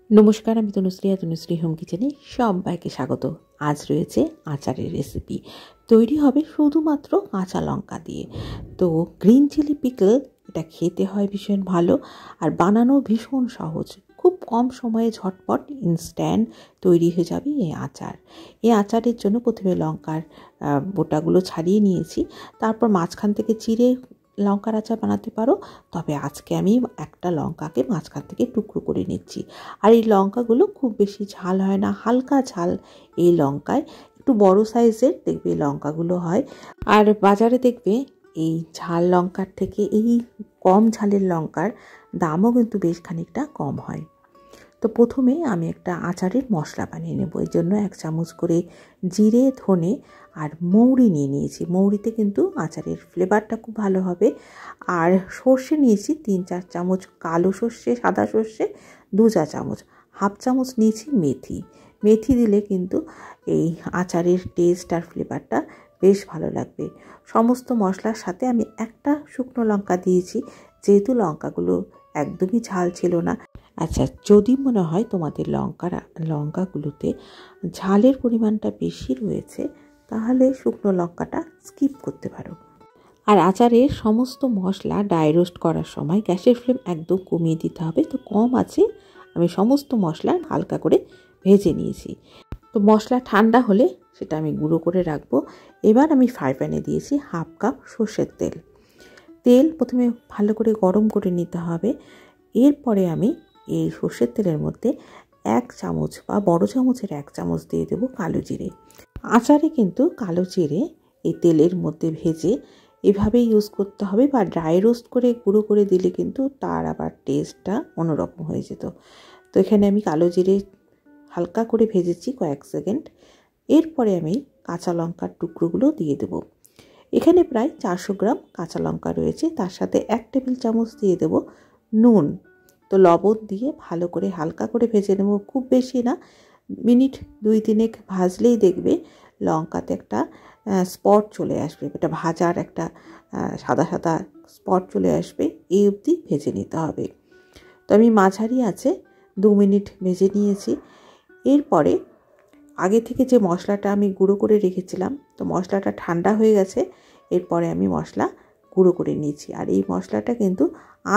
নমস্কার, আমি তনুশ্রী হোম কিচেনে সবাইকে স্বাগত। আজ রয়েছে আচারের রেসিপি। তৈরি হবে শুধুমাত্র কাঁচা লঙ্কা দিয়ে। তো গ্রিন চিলি পিকল, এটা খেতে হয় ভীষণ ভালো আর বানানো ভীষণ সহজ। খুব কম সময়ে ঝটপট ইনস্ট্যান্ট তৈরি হয়ে যাবে এই আচার। এই আচারের জন্য প্রথমে লঙ্কার বোটাগুলো ছাড়িয়ে নিয়েছি, তারপর মাঝখান থেকে চিড়ে লঙ্কার আচার বানাতে পারো। তবে আজকে আমি একটা লঙ্কাকে মাঝখান থেকে টুকরো করে নিচ্ছি। আর এই লঙ্কাগুলো খুব বেশি ঝাল হয় না, হালকা ঝাল এই লঙ্কায়। একটু বড় সাইজের দেখবে লঙ্কাগুলো হয়। আর বাজারে দেখবে এই ঝাল লঙ্কার থেকে এই কম ঝালের লঙ্কার দামও কিন্তু বেশ খানিকটা কম হয়। তো প্রথমে আমি একটা আচারের মশলা বানিয়ে নেব। এই জন্য 1 চামচ করে জিরে, ধনে আর মৌরি নিয়ে নিয়েছি। মৌরিতে কিন্তু আচারের ফ্লেভারটা খুব ভালো হবে। আর সর্ষে নিয়েছি 3-4 চামচ, কালো সর্ষে, সাদা সর্ষে 2 চা চামচ, হাফ চামচ নিয়েছি মেথি। মেথি দিলে কিন্তু এই আচারের টেস্ট আর ফ্লেভারটা বেশ ভালো লাগবে। সমস্ত মশলার সাথে আমি একটা শুকনো লঙ্কা দিয়েছি, যেহেতু লঙ্কাগুলো একদমই ঝাল ছিল না। আচ্ছা, যদি মনে হয় তোমাদের লঙ্কাগুলোতে ঝালের পরিমাণটা বেশি রয়েছে, তাহলে শুকনো লঙ্কাটা স্কিপ করতে পারো। আর আচারের সমস্ত মশলা ড্রাই রোস্ট করার সময় গ্যাসের ফ্লেম একদম কমিয়ে দিতে হবে। তো কম আছে আমি সমস্ত মশলা হালকা করে ভেজে নিয়েছি। তো মশলা ঠান্ডা হলে সেটা আমি গুঁড়ো করে রাখবো। এবার আমি ফ্রাই প্যানে দিয়েছি 1/2 কাপ সর্ষের তেল। তেল প্রথমে ভালো করে গরম করে নিতে হবে। এরপরে আমি এই সর্ষের তেলের মধ্যে 1 চামচ বা বড় চামচের 1 চামচ দিয়ে দেবো কালো জিরে। আচারে কিন্তু কালো জিরে এই তেলের মধ্যে ভেজে এভাবেই ইউজ করতে হবে, বা ড্রাই রোস্ট করে গুঁড়ো করে দিলে কিন্তু তার আবার টেস্টটা অন্যরকম হয়ে যেত। তো এখানে আমি কালো জিরে হালকা করে ভেজেছি কয়েক সেকেন্ড। এরপরে আমি কাঁচা লঙ্কার টুকরোগুলো দিয়ে দেব। এখানে প্রায় 400 গ্রাম কাঁচা লঙ্কা রয়েছে, তার সাথে 1 টেবিল চামচ দিয়ে দেব নুন। তো লবণ দিয়ে ভালো করে হালকা করে ভেজে নেব, খুব বেশি না, মিনিট 2-3 ভাজলেই দেখবে লঙ্কাতে একটা স্পট চলে আসবে, এটা ভাজার একটা সাদা সাদা স্পট চলে আসবে, এই অবধি ভেজে নিতে হবে। তো আমি মাঝারি আছে 2 মিনিট ভেজে নিয়েছি। এরপরে আগে থেকে যে মশলাটা আমি গুঁড়ো করে রেখেছিলাম, তো মশলাটা ঠান্ডা হয়ে গেছে। এরপরে আমি মশলা গুঁড়ো করে নিয়েছি। আর এই মশলাটা কিন্তু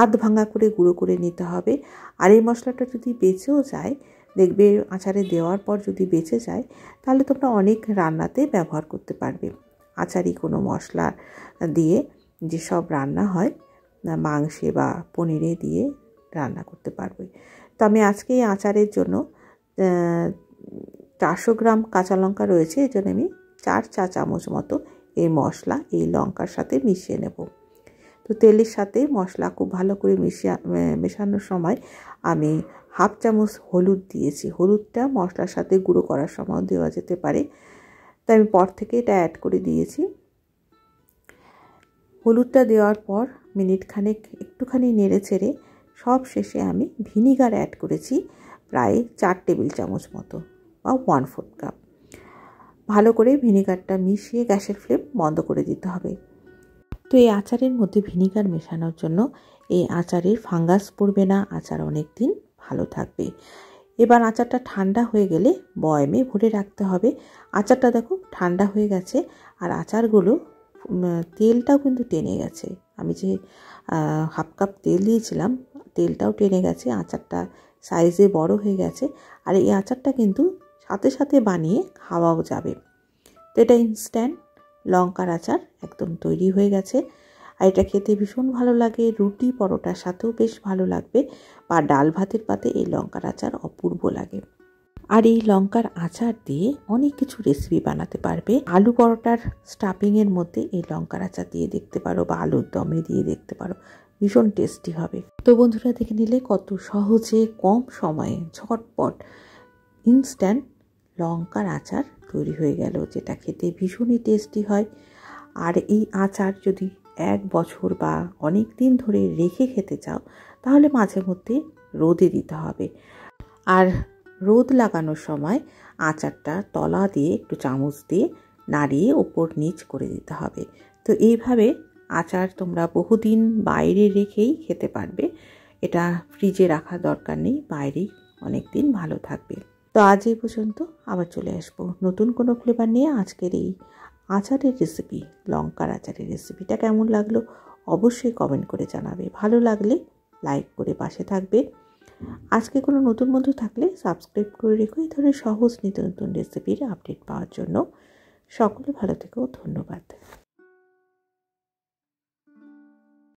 আধ ভাঙা করে গুঁড়ো করে নিতে হবে। আর এই মশলাটা যদি বেঁচেও যায়, দেখবে আচারে দেওয়ার পর যদি বেঁচে যায়, তাহলে তোমরা অনেক রান্নাতে ব্যবহার করতে পারবে। আচারি কোনো মশলা দিয়ে যেসব রান্না হয়, মাংসে বা পনিরে দিয়ে রান্না করতে পারবে। তো আমি আজকে এই আচারের জন্য 400 গ্রাম কাঁচা লঙ্কা রয়েছে, এই জন্য আমি 4 চা চামচ মতো এই মশলা এই লঙ্কার সাথে মিশিয়ে নেব। তো তেলের সাথে মশলা খুব ভালো করে মেশানোর সময় আমি হাফ চামচ হলুদ দিয়েছি। হলুদটা মশলার সাথে গুঁড়ো করার সময় দেওয়া যেতে পারে, তাই আমি পর থেকে এটা অ্যাড করে দিয়েছি। হলুদটা দেওয়ার পর মিনিট খানেক একটুখানি নেড়ে ছেড়ে সব শেষে আমি ভিনিগার অ্যাড করেছি প্রায় 4 টেবিল চামচ মতো, বা 1/4 কাপ। ভালো করে ভিনিগারটা মিশিয়ে গ্যাসের ফ্লেম বন্ধ করে দিতে হবে। তো এই আচারের মধ্যে ভিনিগার মেশানোর জন্য এই আচারের ফাঙ্গাস পড়বে না, আচার অনেক দিন ভালো থাকবে। এবার আচারটা ঠান্ডা হয়ে গেলে বয়ামে ভরে রাখতে হবে। আচারটা দেখো ঠান্ডা হয়ে গেছে, আর আচারগুলো তেলটাও কিন্তু টেনে গেছে। আমি যে 1/2 কাপ তেল দিয়েছিলাম, তেলটাও টেনে গেছে, আচারটা সাইজে বড় হয়ে গেছে। আর এই আচারটা কিন্তু সাথে সাথে বানিয়ে খাওয়াও যাবে। তো এটা ইনস্ট্যান্ট লঙ্কার আচার একদম তৈরি হয়ে গেছে। আর এটা খেতে ভীষণ ভালো লাগে, রুটি পরোটার সাথেও বেশ ভালো লাগবে, বা ডাল ভাতের পাতে এই লঙ্কার আচার অপূর্ব লাগে। আর এই লঙ্কার আচার দিয়ে অনেক কিছু রেসিপি বানাতে পারবে। আলু পরোটার স্টাফিংয়ের মধ্যে এই লঙ্কার আচার দিয়ে দেখতে পারো, বা আলুর দমে দিয়ে দেখতে পারো, ভীষণ টেস্টি হবে। তো বন্ধুরা, দেখে নিলে কত সহজে কম সময়ে ঝটপট ইনস্ট্যান্ট লঙ্কার আচার তৈরি হয়ে গেল, যেটা খেতে ভীষণই টেস্টি হয়। আর এই আচার যদি 1 বছর বা অনেক দিন ধরে রেখে খেতে চাও, তাহলে মাঝে মধ্যে রোদে দিতে হবে। আর রোদ লাগানোর সময় আচারটা তলা দিয়ে একটু চামচ দিয়ে নাড়িয়ে ওপর নিচ করে দিতে হবে। তো এইভাবে আচার তোমরা বহুদিন বাইরে রেখেই খেতে পারবে। এটা ফ্রিজে রাখার দরকার নেই, বাইরেই অনেক দিন ভালো থাকবে। তো আজ এই পর্যন্ত, আবার চলে আসবো নতুন কোনো ফ্লেভার নিয়ে। আজকের এই আচারের রেসিপি, লঙ্কার আচারের রেসিপিটা কেমন লাগলো অবশ্যই কমেন্ট করে জানাবে। ভালো লাগলে লাইক করে পাশে থাকবে। আজকে কোনো নতুন বন্ধু থাকলে সাবস্ক্রাইব করে রেখো এই ধরনের সহজ নিত্য নতুন রেসিপির আপডেট পাওয়ার জন্য। সকলে ভালো থেকো, ধন্যবাদ।